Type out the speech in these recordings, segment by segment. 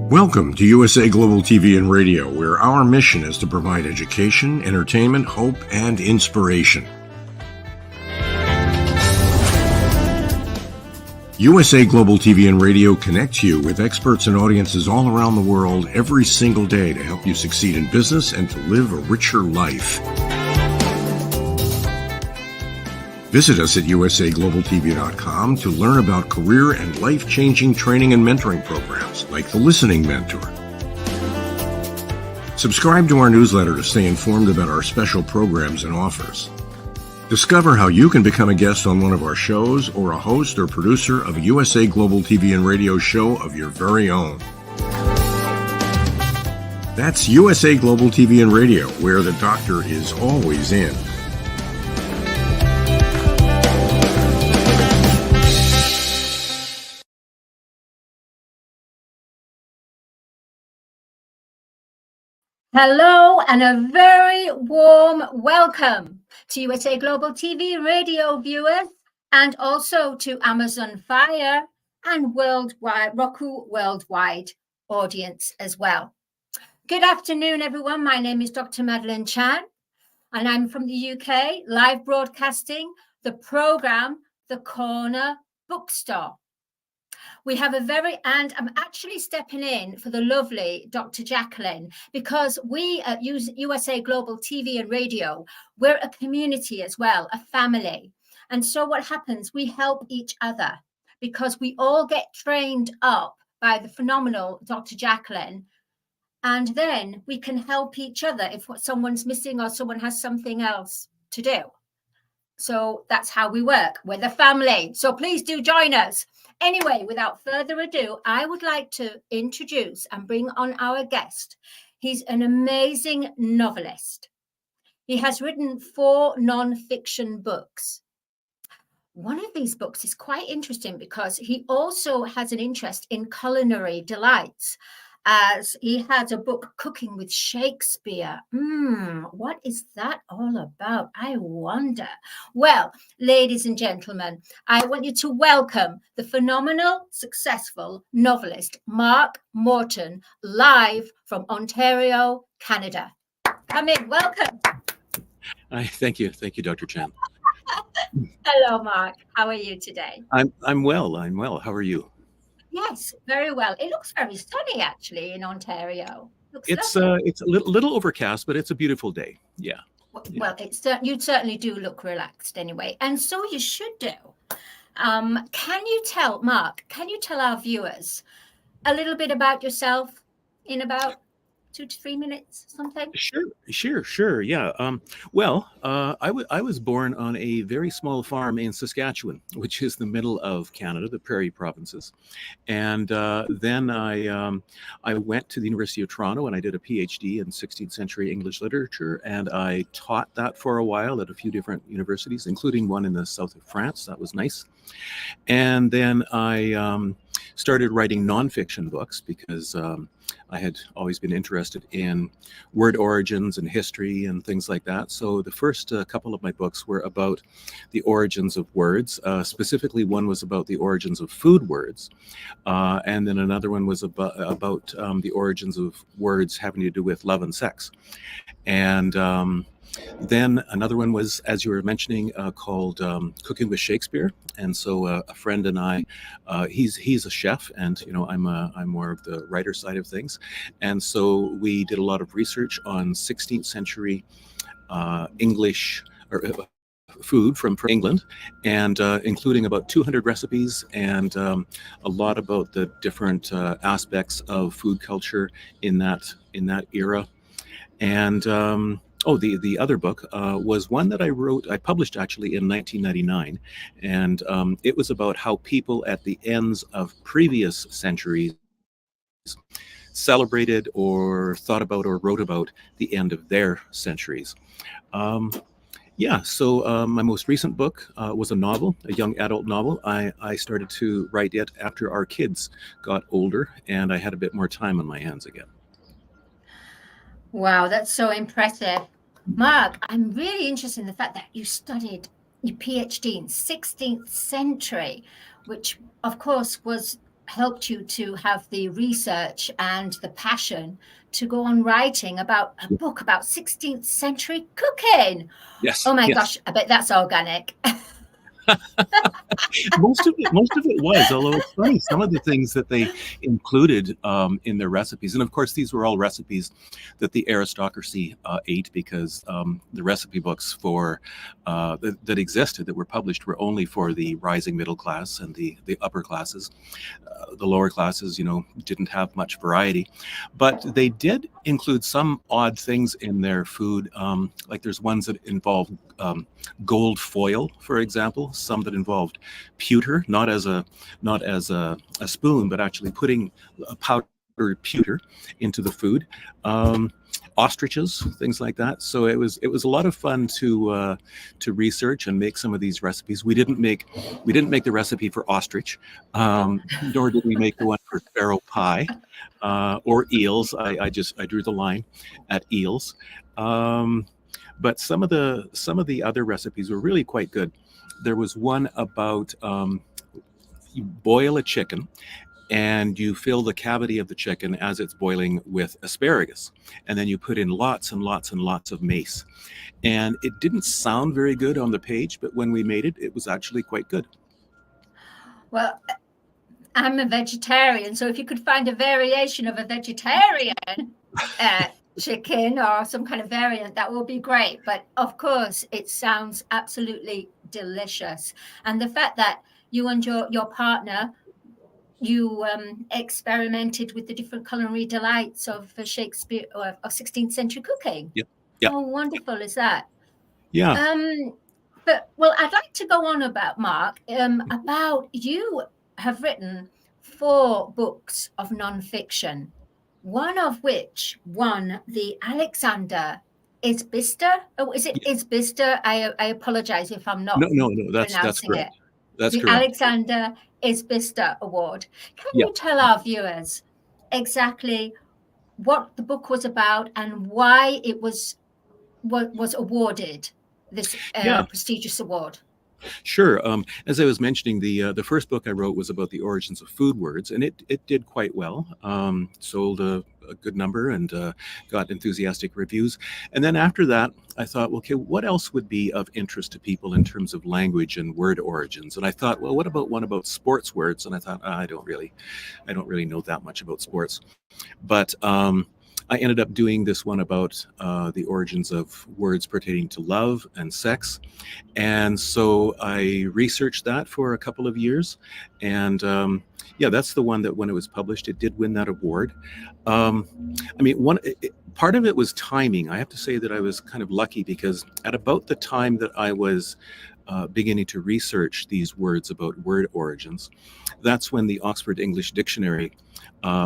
Welcome to USA Global TV and Radio, where our mission is to provide education, entertainment, hope, and inspiration. USA Global TV and Radio connects you with experts and audiences all around the world every single day to help you succeed in business and to live a richer life. Visit us at usaglobaltv.com to learn about career and life-changing training and mentoring programs like the Listening Mentor. Subscribe to our newsletter to stay informed about our special programs and offers. Discover how you can become a guest on one of our shows or a host or producer of a USA Global TV and Radio show of your very own. That's USA Global TV and Radio, where the doctor is always in. Hello and a very warm welcome to USA Global TV Radio viewers and also to Amazon Fire and worldwide, Roku worldwide audience as well. Good afternoon, everyone. My name is Dr. Madeleine Chan and I'm from the UK, live broadcasting the program, The Corner Bookstore. We have and I'm actually stepping in for the lovely Dr. Jacqueline, because we at USA Global TV and Radio, we're a community as well, a family. And so what happens, we help each other because we all get trained up by the phenomenal Dr. Jacqueline. And then we can help each other if someone's missing or someone has something else to do. So that's how we work. We're the family. So please do join us. Anyway, without further ado, I would like to introduce and bring on our guest. He's an amazing novelist. He has written 4 non-fiction books. One of these books is quite interesting because he also has an interest in culinary delights, as he has a book, Cooking with Shakespeare. What is that all about? I wonder. Well, ladies and gentlemen, I want you to welcome the phenomenal, successful novelist, Mark Morton, live from Ontario, Canada. Come in, welcome. Hi, thank you, Dr. Chan. Hello, Mark. How are you today? I'm well. How are you? Yes, very well. It looks very sunny, actually, in Ontario. It's a little overcast, but it's a beautiful day. Yeah. Well, you certainly do look relaxed anyway, and so you should do. Can you tell our viewers a little bit about yourself in about 2 to 3 minutes, something? Sure. Yeah. I was born on a very small farm in Saskatchewan, which is the middle of Canada, the Prairie provinces. And then I went to the University of Toronto and I did a PhD in 16th century English literature. And I taught that for a while at a few different universities, including one in the south of France. That was nice. And then I started writing nonfiction books because I had always been interested in word origins and history and things like that. So the first couple of my books were about the origins of words. Specifically, one was about the origins of food words. And then another one was about the origins of words having to do with love and sex. And then another one was, as you were mentioning, called Cooking with Shakespeare. And so a friend and I, he's a chef, and I'm more of the writer side of things. And so we did a lot of research on 16th century English or food from England, and including about 200 recipes and a lot about the different aspects of food culture in that era. And the other book was one that I published actually in 1999. And it was about how people at the ends of previous centuries celebrated or thought about or wrote about the end of their centuries. So my most recent book was a novel, a young adult novel. I started to write it after our kids got older and I had a bit more time on my hands again. Wow, that's so impressive. Mark, I'm really interested in the fact that you studied your PhD in 16th century, which of course helped you to have the research and the passion to go on writing about a book about 16th century cooking. Yes. Oh my gosh, I bet that's organic. Most of it was, although it's funny, some of the things that they included in their recipes, and of course these were all recipes that the aristocracy ate, because the recipe books for that existed, that were published, were only for the rising middle class and the upper classes. The lower classes, didn't have much variety, but they did include some odd things in their food. Like there's ones that involve gold foil, for example, some that involved pewter, not as a spoon, but actually putting a powdered pewter into the food. Ostriches, things like that. So it was a lot of fun to research and make some of these recipes. We didn't make the recipe for ostrich, nor did we make the one for sparrow pie or eels. I drew the line at eels. But some of the other recipes were really quite good. There was one about you boil a chicken and you fill the cavity of the chicken as it's boiling with asparagus. And then you put in lots and lots and lots of mace. And it didn't sound very good on the page, but when we made it, it was actually quite good. Well, I'm a vegetarian, so if you could find a variation of a vegetarian chicken or some kind of variant, that would be great. But of course, it sounds absolutely delicious. And the fact that you and your partner, you experimented with the different culinary delights of Shakespeare or of 16th century cooking. Yep. How wonderful is that? Yeah. I'd like to go on about, Mark, about you have written 4 books of nonfiction, one of which won the Alexander Isbister. Oh, is it Isbister? I apologize if I'm not. No, that's correct. That's correct. Alexander Isbister Award. Can you tell our viewers exactly what the book was about and why it was awarded this prestigious award? Sure. As I was mentioning, the first book I wrote was about the origins of food words, and it did quite well. Sold a good number and got enthusiastic reviews. And then after that, I thought, okay, what else would be of interest to people in terms of language and word origins? And I thought, well, what about one about sports words? And I thought, I don't really know that much about sports. But I ended up doing this one about the origins of words pertaining to love and sex. And so I researched that for a couple of years. And yeah, that's the one that when it was published, it did win that award. I mean, part of it was timing. I have to say that I was kind of lucky because at about the time that I was beginning to research these words about word origins, that's when the Oxford English Dictionary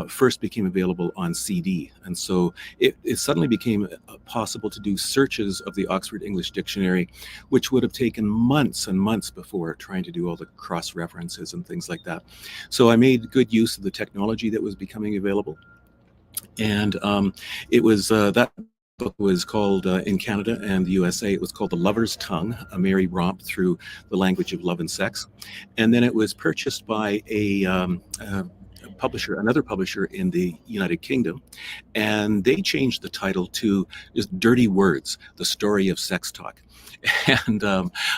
first became available on CD. And so it suddenly became possible to do searches of the Oxford English Dictionary, which would have taken months and months before trying to do all the cross references and things like that. So I made good use of the technology that was becoming available. And it was that book was called in Canada and the USA, it was called The Lover's Tongue, a merry romp through the language of love and sex. And then it was purchased by another publisher in the United Kingdom, and they changed the title to just Dirty Words, The Story of Sex Talk. And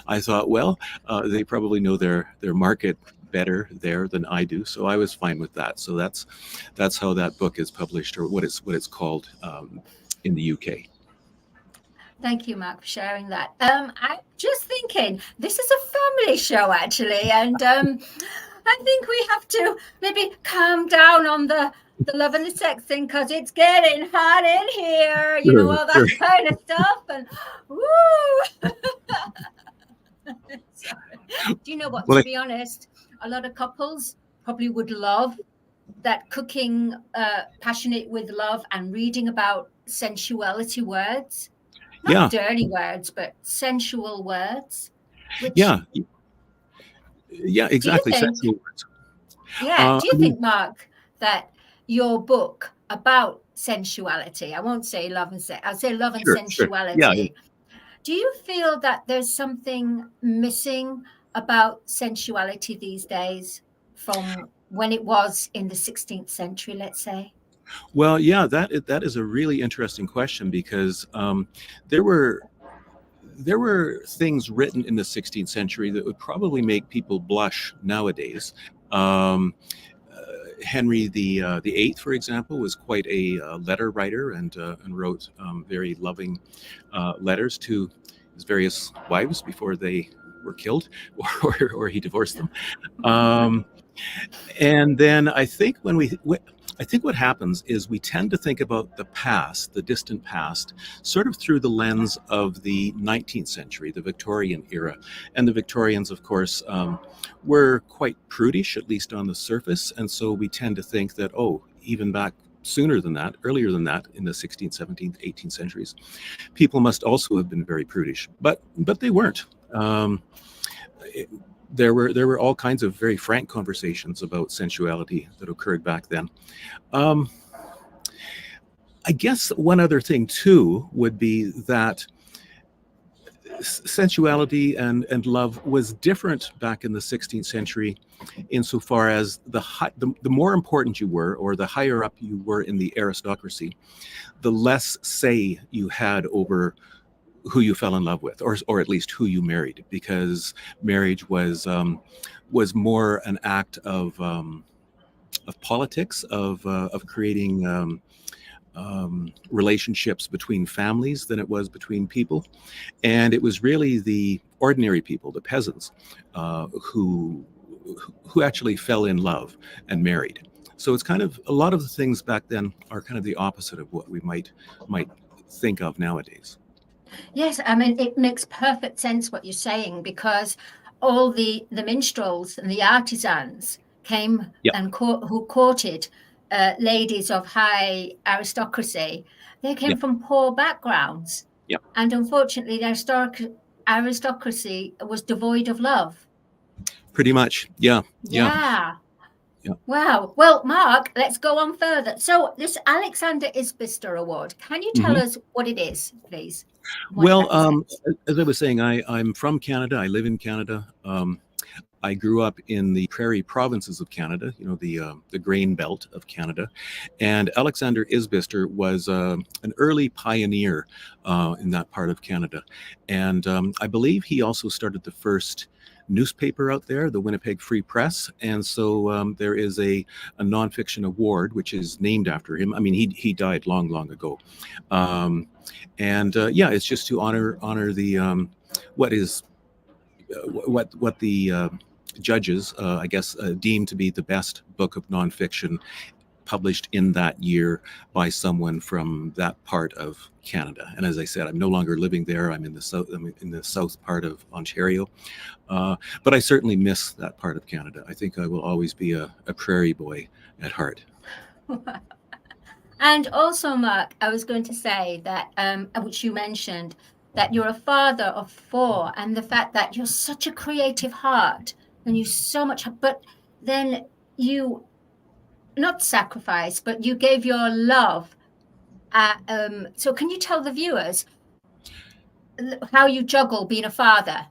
I thought, well, they probably know their market better there than I do, so I was fine with that. So that's how that book is published, or what it's called in the UK. Thank you, Mark, for sharing that. I'm just thinking, this is a family show, actually, and I think we have to maybe calm down on the love and the sex thing, because it's getting hot in here, you know, all that kind of stuff, and woo! Do you know what, to be honest, a lot of couples probably would love that cooking, passionate with love and reading about sensuality words, not dirty words, but sensual words. Yeah, exactly. Sensual words. Yeah. Do you think, Mark, that your book about sensuality, I won't say love and sex, I'll say love and sensuality. Sure. Yeah. Do you feel that there's something missing about sensuality these days from when it was in the 16th century, let's say? Well, yeah, that is a really interesting question, because there were things written in the 16th century that would probably make people blush nowadays. Henry the Eighth, for example, was quite a letter writer and wrote very loving letters to his various wives before they were killed, or he divorced them. And then I think what happens is we tend to think about the past, the distant past, sort of through the lens of the 19th century, the Victorian era. And the Victorians, of course, were quite prudish, at least on the surface. And so we tend to think that, even back sooner than that, earlier than that, in the 16th, 17th, 18th centuries, people must also have been very prudish. But they weren't. There were all kinds of very frank conversations about sensuality that occurred back then. I guess one other thing too would be that sensuality and love was different back in the 16th century, insofar as the more important you were, or the higher up you were in the aristocracy, the less say you had over who you fell in love with, or at least who you married, because marriage was more an act of politics, of creating relationships between families than it was between people. And it was really the ordinary people, the peasants, who actually fell in love and married. So it's kind of, a lot of the things back then are kind of the opposite of what we might think of nowadays. Yes, I mean, it makes perfect sense what you're saying, because all the minstrels and the artisans came and who courted ladies of high aristocracy. They came from poor backgrounds. And unfortunately, the aristocracy was devoid of love. Pretty much, yeah. Wow. Well, Mark, let's go on further. So this Alexander Isbister Award, can you tell us what it is, please? Well, as I was saying, I'm from Canada. I live in Canada. I grew up in the prairie provinces of Canada, the grain belt of Canada. And Alexander Isbister was an early pioneer in that part of Canada. And I believe he also started the first newspaper out there, the Winnipeg Free Press, and so there is a nonfiction award which is named after him. I mean, he died long ago, yeah, it's just to honor the what the judges, I guess, deemed to be the best book of nonfiction published in that year by someone from that part of Canada. And as I said, I'm no longer living there. I'm in the south part of Ontario, but I certainly miss that part of Canada. I think I will always be a prairie boy at heart. And also, Mark, I was going to say that, which you mentioned, that you're a father of 4, and the fact that you're such a creative heart and you so much, but then you not sacrifice, but you gave your love. So can you tell the viewers how you juggle being a father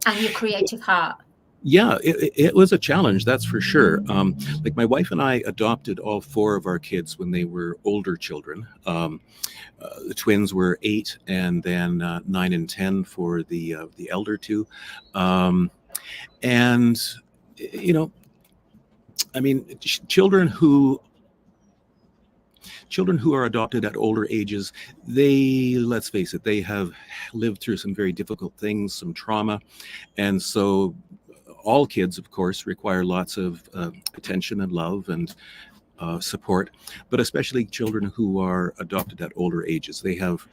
and your creative heart? Yeah, it was a challenge, that's for sure. Like my wife and I adopted all 4 of our kids when they were older children. The twins were 8, and then 9 and 10 for the elder 2. And you know, I mean, children who are adopted at older ages, let's face it, they have lived through some very difficult things, some trauma, and so all kids, of course, require lots of attention and love and support, but especially children who are adopted at older ages. They have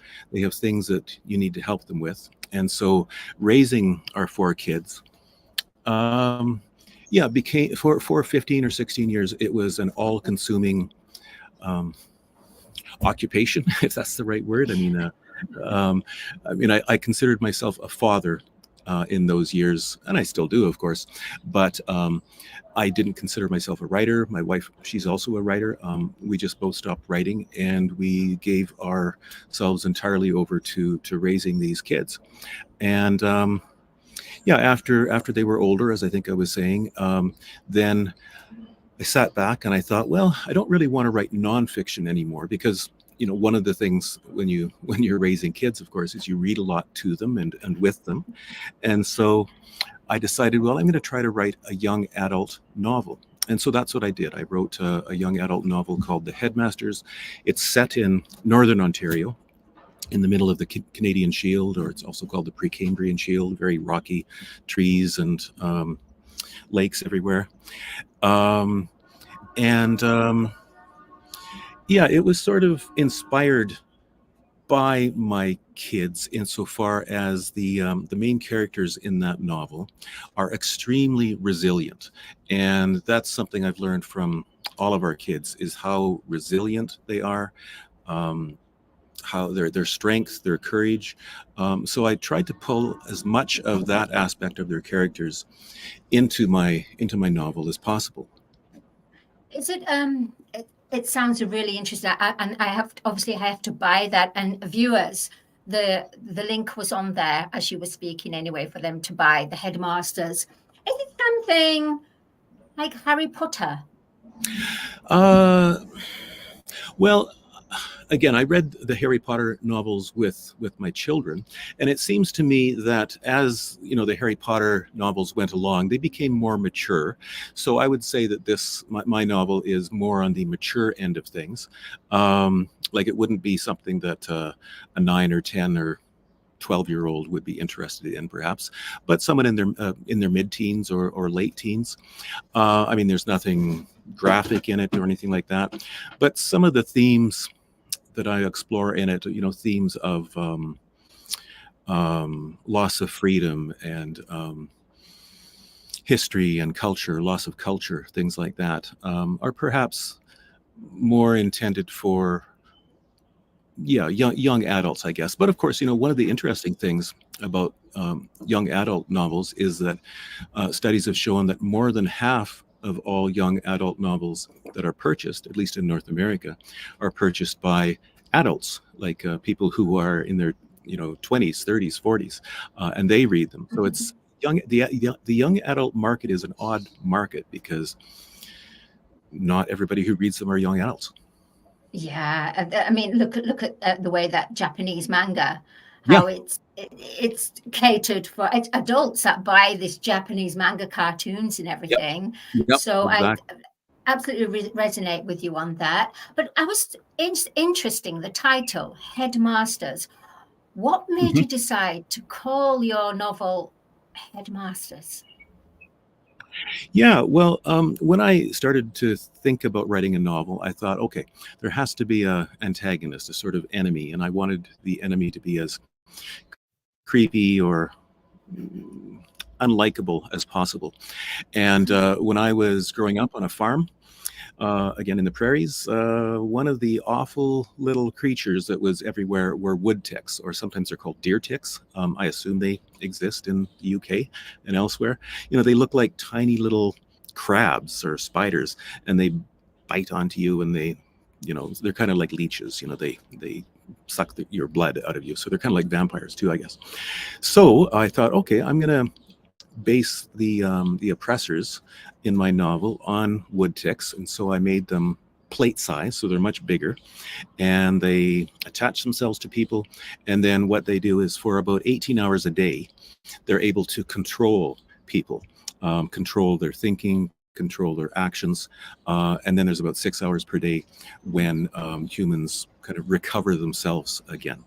things that you need to help them with, and so raising our 4 kids, became for 15 or 16 years, it was an all-consuming occupation, if that's the right word. I mean, I considered myself a father in those years, and I still do, of course, but I didn't consider myself a writer. My wife, she's also a writer. We just both stopped writing, and we gave ourselves entirely over to raising these kids. And after they were older, as I think I was saying, then I sat back and I thought, well, I don't really want to write nonfiction anymore, because one of the things when you're raising kids, of course, is you read a lot to them and with them. And so I decided, well, I'm going to try to write a young adult novel. And so that's what I did. I wrote a young adult novel called The Headmasters. It's set in Northern Ontario, in the middle of the Canadian Shield, or it's also called the Precambrian Shield, very rocky trees and lakes everywhere. It was sort of inspired by my kids, insofar as the main characters in that novel are extremely resilient. And that's something I've learned from all of our kids, is how resilient they are, how their strength, their courage. So I tried to pull as much of that aspect of their characters into my novel as possible. Is it it sounds really interesting, and I have to buy that. And viewers, the link was on there as you were speaking anyway, for them to buy The Headmasters. Is it something like Harry Potter? Well, again, I read the Harry Potter novels with my children, and it seems to me that as the Harry Potter novels went along, they became more mature. So I would say that my novel is more on the mature end of things. Like, it wouldn't be something that a 9 or 10 or 12-year-old would be interested in, perhaps, but someone in their mid-teens or late teens. I mean, there's nothing graphic in it or anything like that, but some of the themes that I explore in it, themes of loss of freedom and history and culture, loss of culture, things like that, are perhaps more intended for young adults, I guess. But of course, one of the interesting things about young adult novels is that studies have shown that more than half of all young adult novels that are purchased, at least in North America, are purchased by adults, like people who are in their 20s, 30s, 40s, and they read them. So it's young. The young adult market is an odd market, because not everybody who reads them are young adults. Yeah, I mean, look at the way that Japanese manga how it's catered for adults that buy this Japanese manga cartoons and everything. Yep, So exactly. I absolutely resonate with you on that. But I was interesting, the title, Headmasters. What made you decide to call your novel Headmasters? Yeah, well, when I started to think about writing a novel, I thought, okay, there has to be a antagonist, a sort of enemy, and I wanted the enemy to be as creepy or unlikable as possible. And when I was growing up on a farm, again in the prairies, one of the awful little creatures that was everywhere were wood ticks, or sometimes they're called deer ticks. I assume they exist in the UK and elsewhere. They look like tiny little crabs or spiders, and they bite onto you, and they're kind of like leeches. They suck your blood out of you, so they're kind of like vampires too, I guess. So I thought, okay, I'm gonna base the oppressors in my novel on wood ticks, and so I made them plate size, so they're much bigger, and they attach themselves to people, and then what they do is for about 18 hours a day, they're able to control people, control their thinking, control their actions, and then there's about 6 hours per day when humans kind of recover themselves again.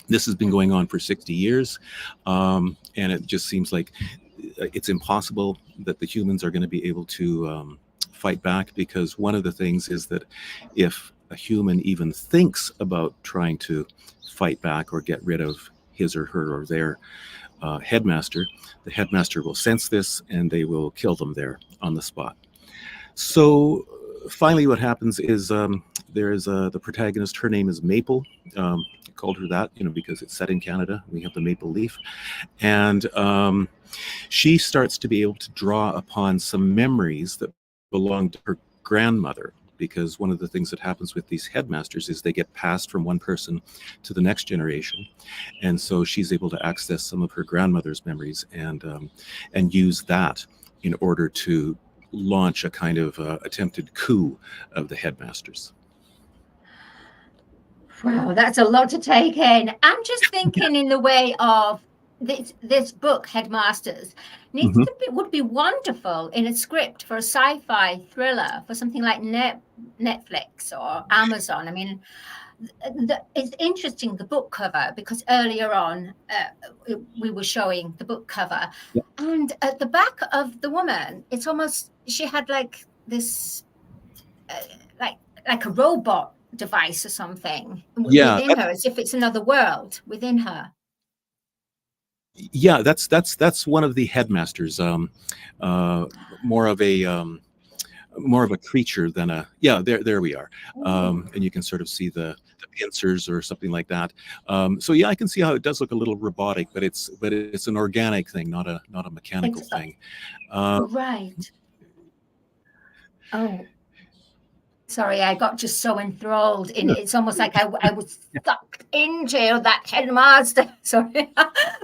This has been going on for 60 years, and it just seems like it's impossible that the humans are going to be able to fight back, because one of the things is that if a human even thinks about trying to fight back or get rid of his or her or their headmaster, the headmaster will sense this and they will kill them there on the spot. So finally what happens is there's the protagonist, her name is Maple. I called her that, because it's set in Canada. We have the maple leaf. And she starts to be able to draw upon some memories that belong to her grandmother, because one of the things that happens with these headmasters is they get passed from one person to the next generation. And so she's able to access some of her grandmother's memories and use that in order to launch a kind of attempted coup of the headmasters. Wow, that's a lot to take in. I'm just thinking in the way of this book, Headmasters, would be wonderful in a script for a sci-fi thriller, for something like Netflix or Amazon. I mean, it's interesting, the book cover, because earlier on we were showing the book cover, and at the back of the woman, it's almost, she had like this like a robot device or something within her, as if it's another world within her. Yeah, that's one of the headmasters, more of a creature than a, there we are. And you can sort of see the pincers or something like that. So yeah, I can see how it does look a little robotic, but it's an organic thing, not a mechanical thing. Right. Oh, sorry, I got just so enthralled in it. It's almost like I was sucked into that headmaster. Sorry.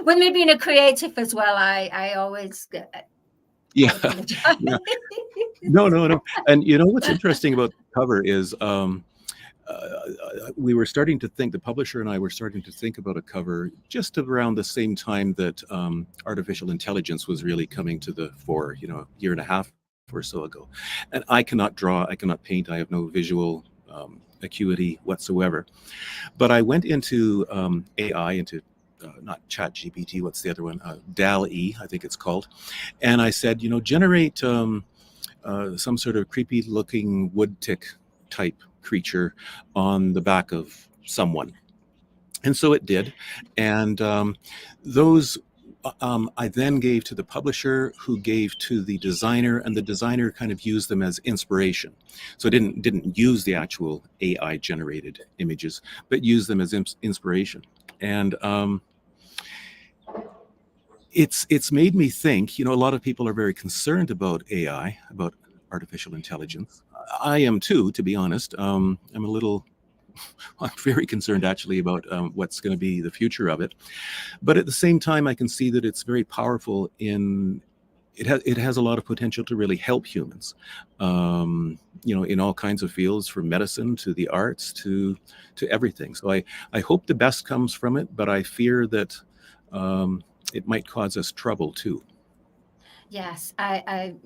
With me being a creative as well, I always yeah. No. And what's interesting about the cover is we were starting to think, the publisher and I were starting to think about a cover just around the same time that artificial intelligence was really coming to the fore, a year and a half or so ago. And I cannot draw, I cannot paint, I have no visual acuity whatsoever. But I went into AI, into not ChatGPT, what's the other one? DALL-E, I think it's called. And I said, generate some sort of creepy looking wood tick type creature on the back of someone. And so it did. And those I then gave to the publisher, who gave to the designer, and the designer kind of used them as inspiration. So didn't use the actual AI generated images, but used them as inspiration. And it's made me think, a lot of people are very concerned about AI, about artificial intelligence. I am too, to be honest. I'm very concerned actually about what's going to be the future of it. But at the same time, I can see that it's very powerful in it has a lot of potential to really help humans, in all kinds of fields, from medicine to the arts to everything. So I hope the best comes from it, but I fear that it might cause us trouble too. Yes, it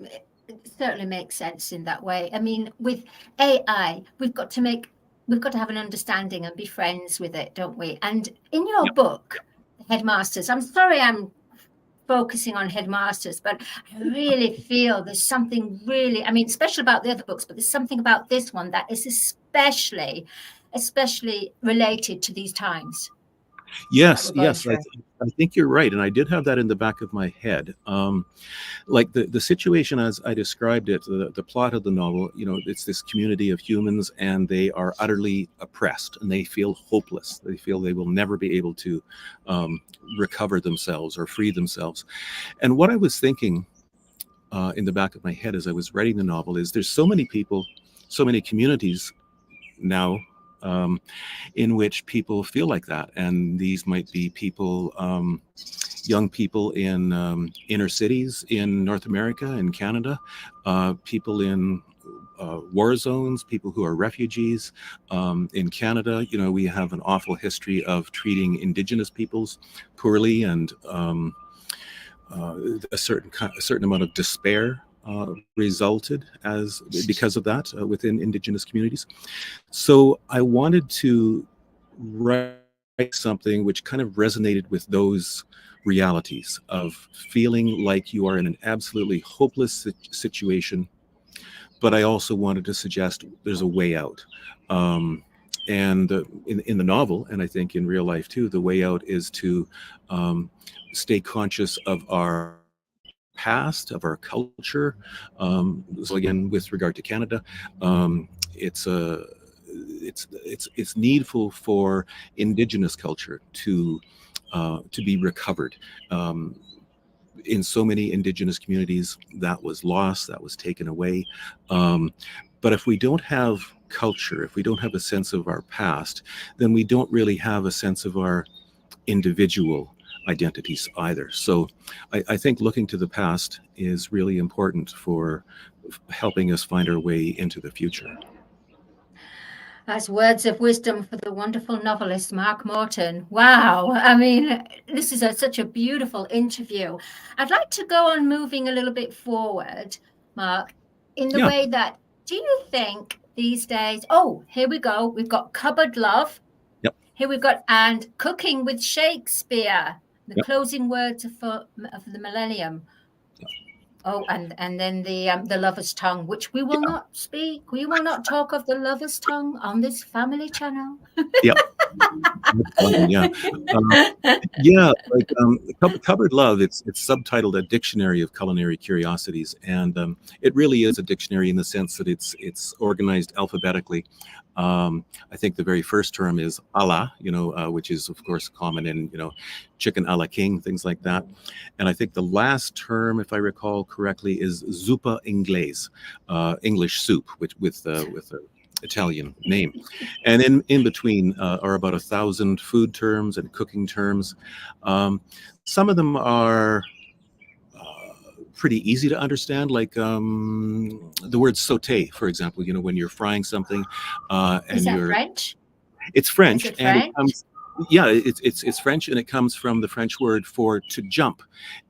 certainly makes sense in that way. I mean, with AI, we've got to have an understanding and be friends with it, don't we? And in your book, Headmasters, I'm sorry I'm focusing on Headmasters, but I really feel there's something really, I mean, special about the other books, but there's something about this one that is especially related to these times. Yes, I think you're right, and I did have that in the back of my head. Like the situation as I described it, the plot of the novel, it's this community of humans, and they are utterly oppressed, and they feel hopeless. They feel they will never be able to recover themselves or free themselves. And what I was thinking in the back of my head as I was writing the novel is there's so many people, so many communities now in which people feel like that. And these might be people, young people in inner cities in North America and Canada, people in war zones, people who are refugees. In Canada, we have an awful history of treating Indigenous peoples poorly, and a certain amount of despair resulted because of that within Indigenous communities. So I wanted to write something which kind of resonated with those realities of feeling like you are in an absolutely hopeless situation, but I also wanted to suggest there's a way out. And in the novel, and I think in real life too, the way out is to stay conscious of our past, of our culture. So again, with regard to Canada, it's needful for Indigenous culture to be recovered. In so many Indigenous communities, that was lost, that was taken away. But if we don't have culture, if we don't have a sense of our past, then we don't really have a sense of our individual identities either. So I think looking to the past is really important for helping us find our way into the future. That's words of wisdom for the wonderful novelist Mark Morton. Wow. I mean, this is such a beautiful interview. I'd like to go on moving a little bit forward, Mark, in the way that, do you think these days, here we go. We've got Cupboard Love. Yep. Here we've got, and Cooking with Shakespeare, the closing words of the Millennium. Oh, and then the Lover's Tongue, which we will not speak. We will not talk of the Lover's Tongue on this family channel. Cupboard Love, it's subtitled A Dictionary of Culinary Curiosities, and it really is a dictionary in the sense that it's organized alphabetically. I think the very first term is a la, which is of course common in, chicken a la king, things like that. And I think the last term, if I recall correctly, is zuppa inglese, English soup, with an Italian name. And in between are about 1,000 food terms and cooking terms. Some of them are pretty easy to understand, like the word sauté, for example, when you're frying something. And is that French? It's French. Is it and French? it comes, it's French, and it comes from the French word for to jump.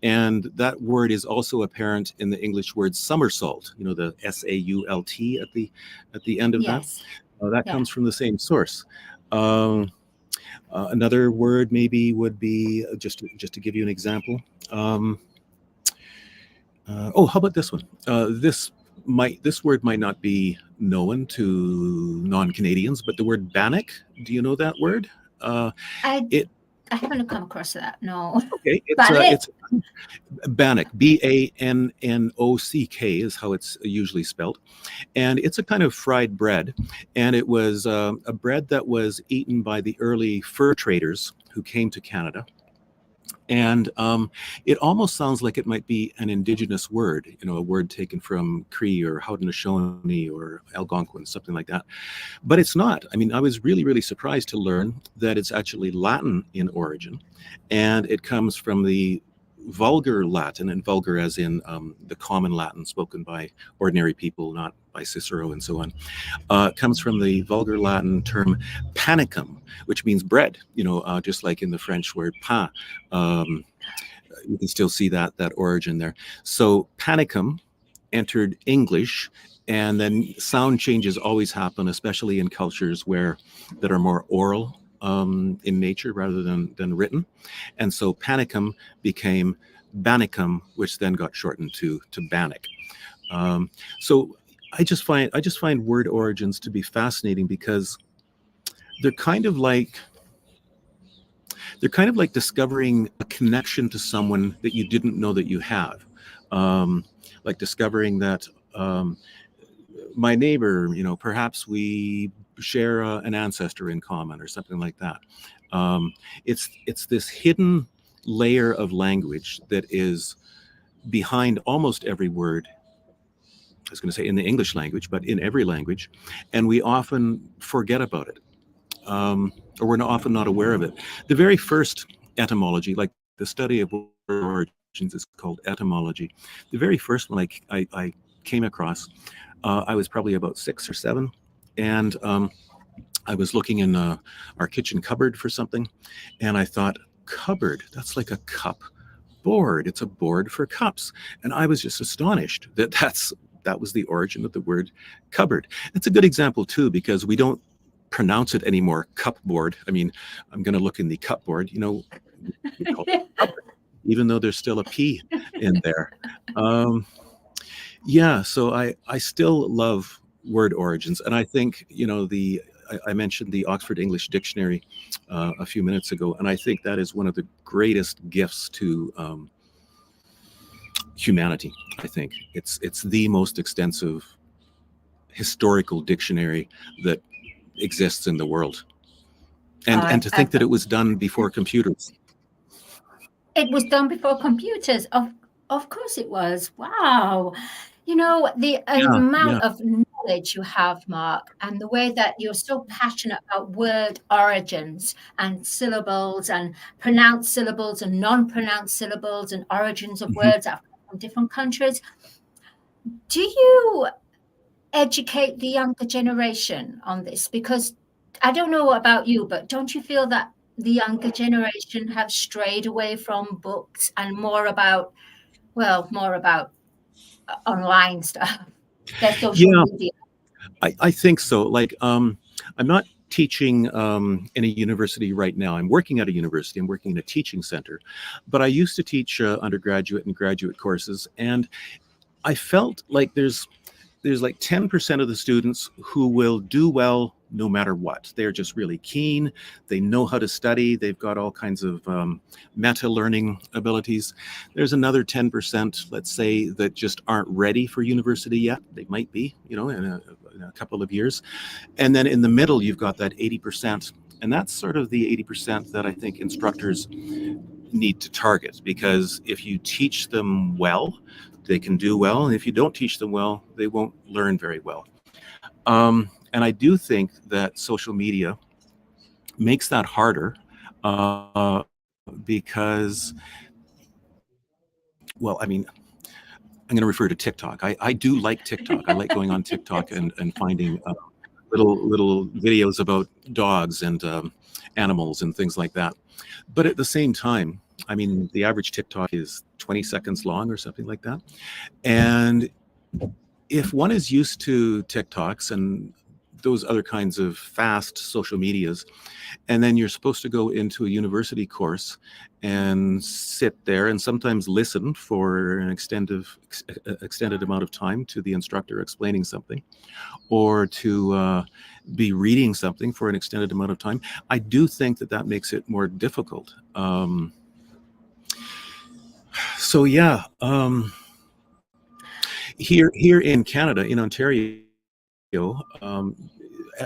And that word is also apparent in the English word somersault, the SAULT at the end of that. That comes from the same source. Another word maybe would be, just to give you an example, how about this one? This word might not be known to non-Canadians, but the word bannock, do you know that word? I haven't come across that, no. Okay, it's bannock, BANNOCK is how it's usually spelled. And it's a kind of fried bread. And it was a bread that was eaten by the early fur traders who came to Canada. And it almost sounds like it might be an Indigenous word, a word taken from Cree or Haudenosaunee or Algonquin, something like that. But it's not. I mean, I was really, really surprised to learn that it's actually Latin in origin, and it comes from the vulgar Latin, and vulgar as in the common Latin spoken by ordinary people, not by Cicero and so on, comes from the vulgar Latin term panicum, which means bread, just like in the French word pain. You can still see that origin there. So panicum entered English, and then sound changes always happen, especially in cultures that are more oral in nature rather than written. And so panicum became banicum, which then got shortened to bannock. So I just find word origins to be fascinating because they're kind of like discovering a connection to someone that you didn't know that you have. Like discovering that my neighbor, perhaps we share an ancestor in common or something like that. It's this hidden layer of language that is behind almost every word. I was going to say in the English language, but in every language, and we often forget about it, or we're often not aware of it. The very first etymology, like the study of word origins, is called etymology. The very first one I came across, I was probably about 6 or 7, and I was looking in our kitchen cupboard for something, and I thought, cupboard, that's like a cup board. It's a board for cups. And I was just astonished that was the origin of the word cupboard. It's a good example too, because we don't pronounce it anymore, cupboard. I mean, I'm going to look in the cupboard, we call it cupboard, even though there's still a P in there. So I still love word origins. And I think, I mentioned the Oxford English Dictionary a few minutes ago, and I think that is one of the greatest gifts to humanity. I think it's the most extensive historical dictionary that exists in the world, and to think that it was done before computers. It was done before computers. Of course it was. Wow. The amount of knowledge you have, Mark, and the way that you're so passionate about word origins and syllables and pronounced syllables and non-pronounced syllables and origins of words from different countries. Do you educate the younger generation on this? Because I don't know about you, but don't you feel that the younger generation have strayed away from books and more about online stuff? Their social media. I think so. Like, I'm not teaching in a university right now. I'm working at a university. I'm working in a teaching center, but I used to teach undergraduate and graduate courses, and I felt like there's like 10% of the students who will do well no matter what. They're just really keen. They know how to study. They've got all kinds of meta learning abilities. There's another 10%, let's say, that just aren't ready for university yet. They might be, in a couple of years. And then in the middle, you've got that 80%. And that's sort of the 80% that I think instructors need to target, because if you teach them well, they can do well. And if you don't teach them well, they won't learn very well. And I do think that social media makes that harder because, well, I mean, I'm going to refer to TikTok. I do like TikTok. I like going on TikTok and finding little videos about dogs and animals and things like that. But at the same time, I mean, the average TikTok is 20 seconds long or something like that. And if one is used to TikToks and those other kinds of fast social medias, and then you're supposed to go into a university course and sit there and sometimes listen for an extended amount of time to the instructor explaining something, or to be reading something for an extended amount of time, I do think that makes it more difficult. So yeah, here in Canada, in Ontario,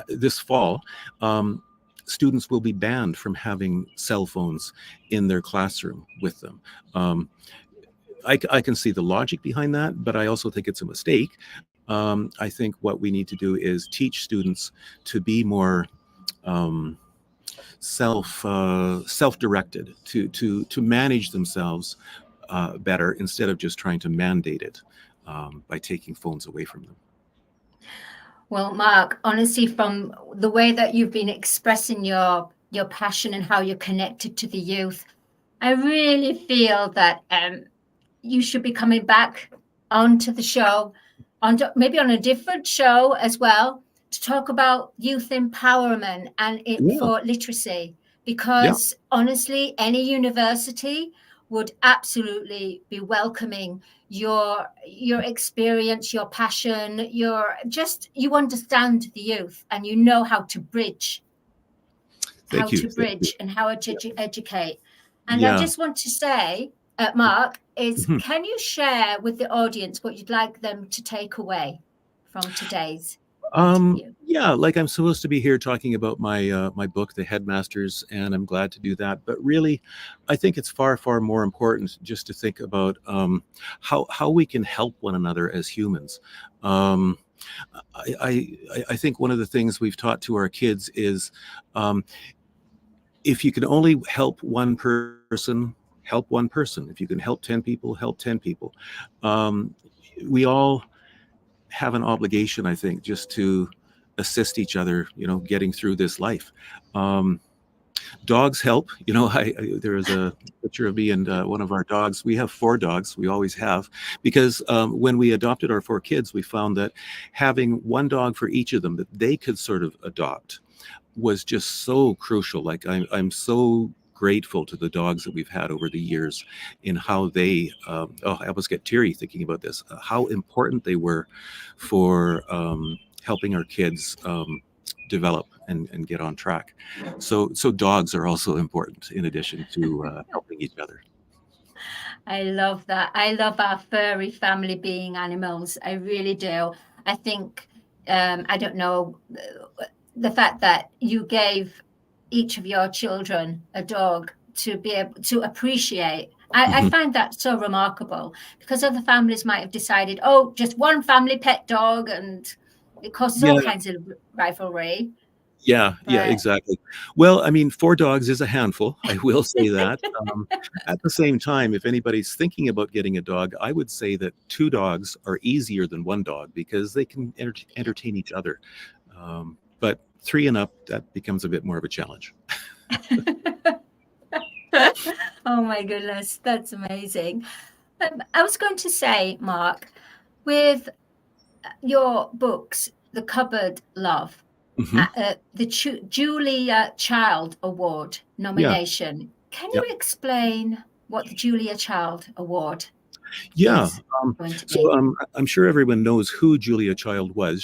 this fall, students will be banned from having cell phones in their classroom with them. I can see the logic behind that, but I also think it's a mistake. I think what we need to do is teach students to be more self-directed, to manage themselves better instead of just trying to mandate it by taking phones away from them. Well, Mark, honestly, from the way that you've been expressing your passion and how you're connected to the youth, I really feel that you should be coming back onto the show, maybe on a different show as well, to talk about youth empowerment and for literacy. Because honestly, any university would absolutely be welcoming your experience, your passion, you understand the youth and you know how to bridge. Thank you. And how to educate. And I just want to say, Mark, can you share with the audience what you'd like them to take away from today's interview? Yeah, like I'm supposed to be here talking about my book, The Headmasters, and I'm glad to do that. But really, I think it's far, far more important just to think about how we can help one another as humans. I think one of the things we've taught to our kids is if you can only help one person, help one person. If you can help 10 people, help 10 people. We all have an obligation, I think, just to assist each other, getting through this life. Dogs help. There is a picture of me and one of our dogs. We have 4 dogs. We always have, because when we adopted our 4 kids, we found that having one dog for each of them that they could sort of adopt was just so crucial. Like I'm so grateful to the dogs that we've had over the years in how they, I almost get teary thinking about this, how important they were for helping our kids develop and get on track. So dogs are also important in addition to helping each other. I love that. I love our furry family being animals. I really do. I think, I don't know, the fact that you gave each of your children a dog to be able to appreciate. I find that so remarkable, because other families might have decided, just one family pet dog, and it causes all kinds of rivalry. Yeah, exactly. Well, I mean, 4 dogs is a handful, I will say that. At the same time, if anybody's thinking about getting a dog, I would say that 2 dogs are easier than 1 dog because they can entertain each other. But 3 and up, that becomes a bit more of a challenge. Oh my goodness, that's amazing. I was going to say, Mark, with your books, The Cupboard Love, the Julia Child Award nomination. Can you explain what the Julia Child Award is going to be? So I'm sure everyone knows who Julia Child was.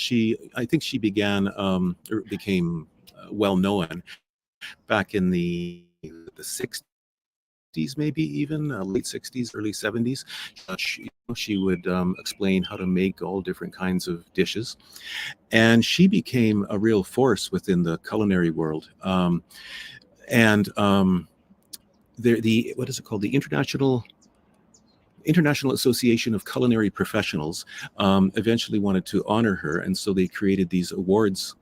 I think she began or became well known back in the 60s, maybe even late 60s, early 70s. She would explain how to make all different kinds of dishes, and she became a real force within the culinary world. What is it called? The International Association of Culinary Professionals eventually wanted to honor her, and so they created these awards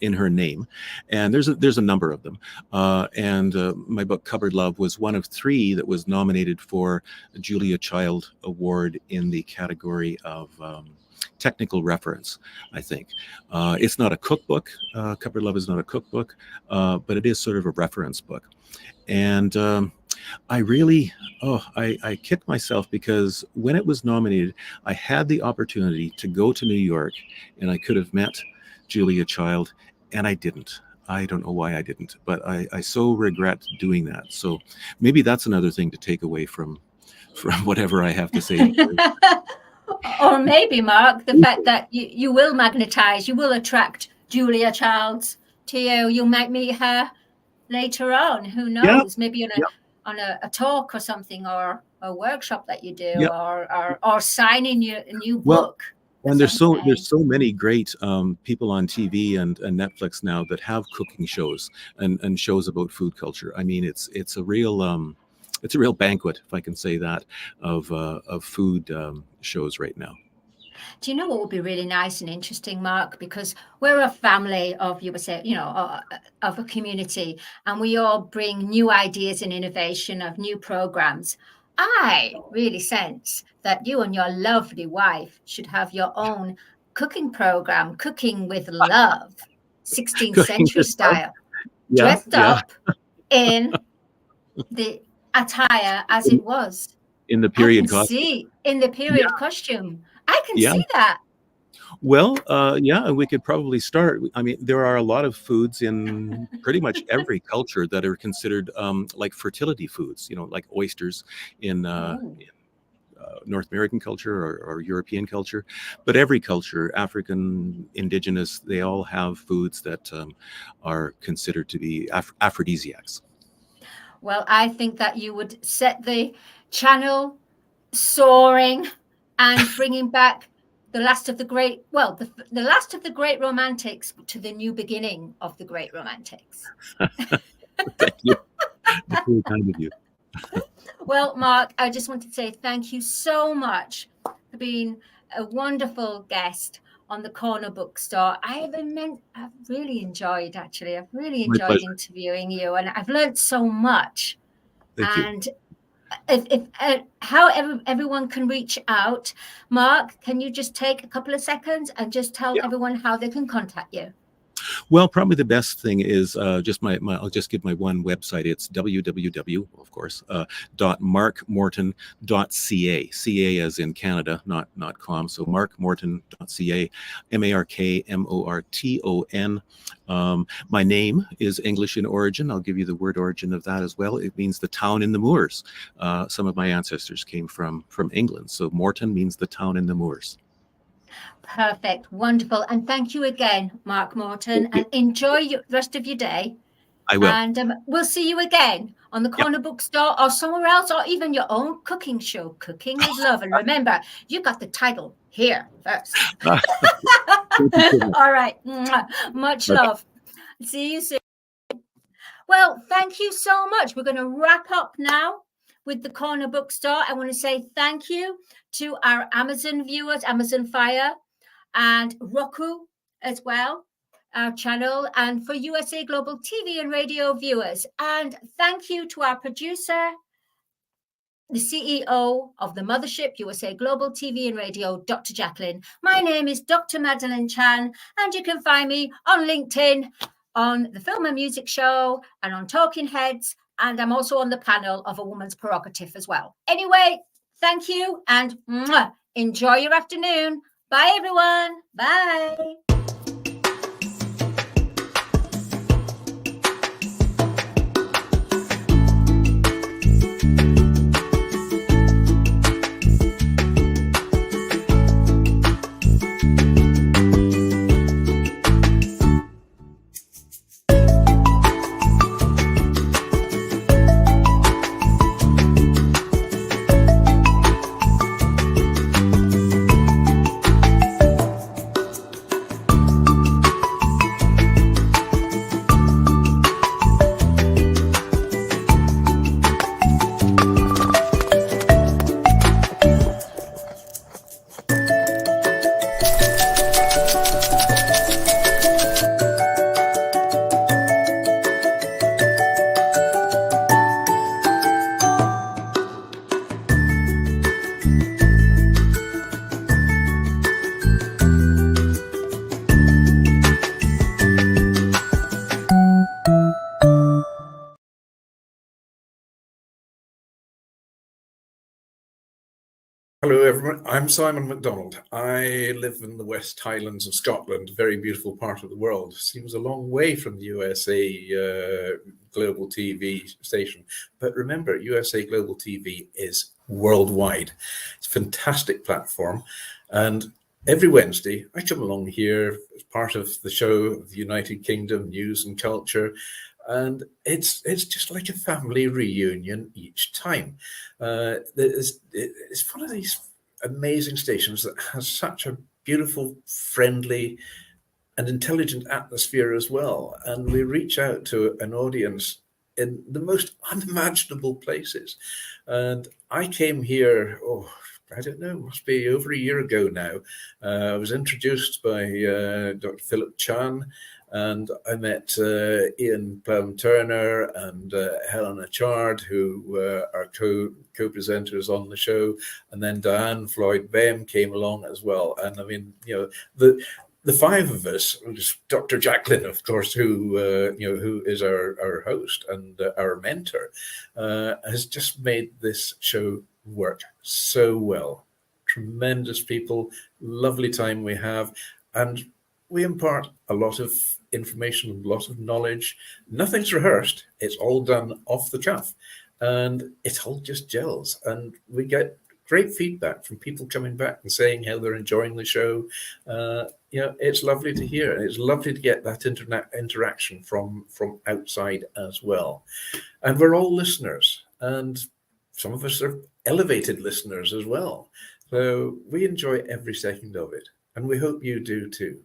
in her name, and there's a number of them. My book Cupboard Love was one of 3 that was nominated for a Julia Child Award in the category of technical reference, I think. It's not a cookbook. Cupboard Love is not a cookbook, but it is sort of a reference book. And I really, I kicked myself because when it was nominated, I had the opportunity to go to New York and I could have met Julia Child, and I didn't. I don't know why I didn't, but I so regret doing that. So maybe that's another thing to take away from whatever I have to say. Or maybe, Mark, the fact that you will magnetize, you will attract Julia Childs to you. You might meet her later on. Who knows? Maybe on a talk or something, or a workshop that you do, or signing a new book. And there's so many great people on TV and Netflix now that have cooking shows and shows about food culture. I mean, it's a real banquet, if I can say that, of food shows right now. Do you know what would be really nice and interesting, Mark? Because we're a family of, you would say, of a community, and we all bring new ideas and innovation of new programs. I really sense that you and your lovely wife should have your own cooking program, Cooking with Love, 16th Cooking century with love. style, Yeah, dressed yeah. up in the attire as it was. In the I can period costume. see in the period costume. I can Yeah. see that. Well, yeah, we could probably start. I mean, there are a lot of foods in pretty much every culture that are considered like fertility foods, like oysters in Oh. North American culture or European culture. But every culture, African, indigenous, they all have foods that are considered to be aphrodisiacs. Well, I think that you would set the channel soaring and bringing back the last of the great, well, the last of the great romantics to the new beginning of the great romantics. Thank you. That's really kind of you. Well, Mark, I just want to say thank you so much for being a wonderful guest on the Corner Bookstore. I've really enjoyed, actually. I've really enjoyed interviewing you, and I've learned so much. Thank and you. if how everyone can reach out, Mark, can you just take a couple of seconds and just tell everyone how they can contact you? Well, probably the best thing is just I'll just give my one website. It's www, of course, .markmorton.ca. CA as in Canada, not .com. So markmorton.ca, MARKMORTON. My name is English in origin. I'll give you the word origin of that as well. It means the town in the moors. Some of my ancestors came from England. So Morton means the town in the moors. Perfect. Wonderful. And thank you again, Mark Morton, and enjoy the rest of your day. I will. And we'll see you again on the Corner Bookstore or somewhere else, or even your own cooking show, Cooking with Love. And remember, you got the title here first. All right. Much love. See you soon. Well, thank you so much. We're going to wrap up now with the Corner Bookstore. I want to say thank you to our Amazon viewers, Amazon Fire, and Roku as well, our channel, and for USA Global TV and radio viewers. And thank you to our producer, the CEO of the mothership, USA Global TV and Radio, Dr. Jacqueline. My name is Dr. Madeleine Chan, and you can find me on LinkedIn, on the Film and Music Show, and on Talking Heads, and I'm also on the panel of A Woman's Prerogative as well. Anyway, thank you, and enjoy your afternoon. Bye, everyone. Bye. Hello everyone, I'm Simon MacDonald. I live in the West Highlands of Scotland, a very beautiful part of the world. Seems a long way from the USA Global TV station. But remember, USA Global TV is worldwide. It's a fantastic platform. And every Wednesday, I come along here as part of the show of the United Kingdom, News and Culture. And it's just like a family reunion each time. It's one of these amazing stations that has such a beautiful, friendly, and intelligent atmosphere as well. And we reach out to an audience in the most unimaginable places. And I came here I don't know, must be over a year ago now. I was introduced by Dr. Philip Chan, and I met Ian Plum-Turner and Helena Chard, who are co-presenters on the show, and then Diane Floyd-Bem came along as well. And I mean, the five of us, Dr. Jacqueline, of course, who is our host and our mentor, has just made this show work so well. Tremendous people, lovely time we have, and we impart a lot of information, a lot of knowledge. Nothing's rehearsed. It's all done off the cuff, and it all just gels. And we get great feedback from people coming back and saying how they're enjoying the show. It's lovely to hear. It's lovely to get that interaction from outside as well. And we're all listeners, and some of us are elevated listeners as well. So we enjoy every second of it, and we hope you do too.